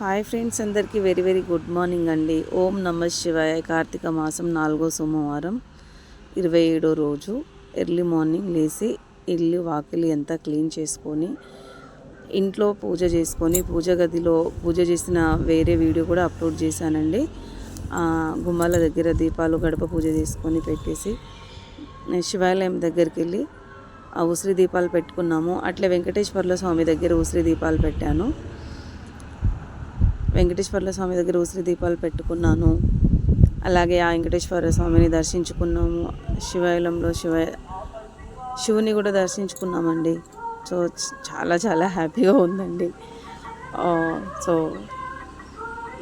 Hi friends, అందరికీ very very good morning అండి. ఓం నమ శివాయ. కార్తీక మాసం 4వ సోమవారం 27వ రోజు. ఎర్లీ మార్నింగ్ లేచి ఇల్లు వాకిలి అంతా క్లీన్ చేసుకొని ఇంట్లో పూజ చేసుకొని పూజ గదిలో పూజ చేసిన వేరే వీడియో కూడా అప్లోడ్ చేశానండి. గుమ్మాల దగ్గర దీపాలు గడప పూజ చేసుకొని పెట్టేసి శివాలయం దగ్గరికి వెళ్ళి ఉసిరి దీపాలు పెట్టుకున్నాము. అట్లే వెంకటేశ్వర్ల స్వామి దగ్గర ఉసిరి దీపాలు పెట్టాను. వెంకటేశ్వర్ల స్వామి దగ్గర ఉసిరి దీపాలు పెట్టుకున్నాను. అలాగే ఆ వెంకటేశ్వర స్వామిని దర్శించుకున్నాము. శివాలయంలో శివుని కూడా దర్శించుకున్నామండి. సో చాలా చాలా హ్యాపీగా ఉందండి. సో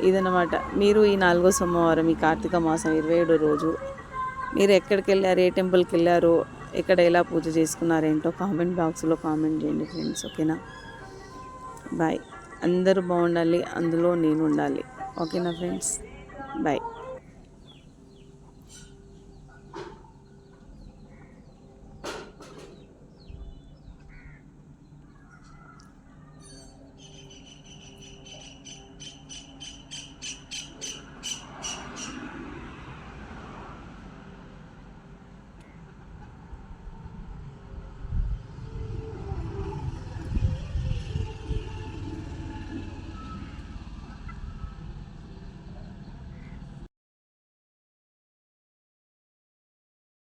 ఇదన్నమాట. మీరు ఈ 4వ సోమవారం ఈ కార్తీక మాసం 27వ రోజు మీరు ఎక్కడికి వెళ్ళారు, ఏ టెంపుల్కి వెళ్ళారు, ఎక్కడ ఎలా పూజ చేసుకున్నారేంటో కామెంట్ బాక్స్లో కామెంట్ చేయండి ఫ్రెండ్స్. ఓకేనా? బాయ్. అందరూ బాగుండాలి, అందులో నేను ఉండాలి. ఓకేనా ఫ్రెండ్స్? బాయ్.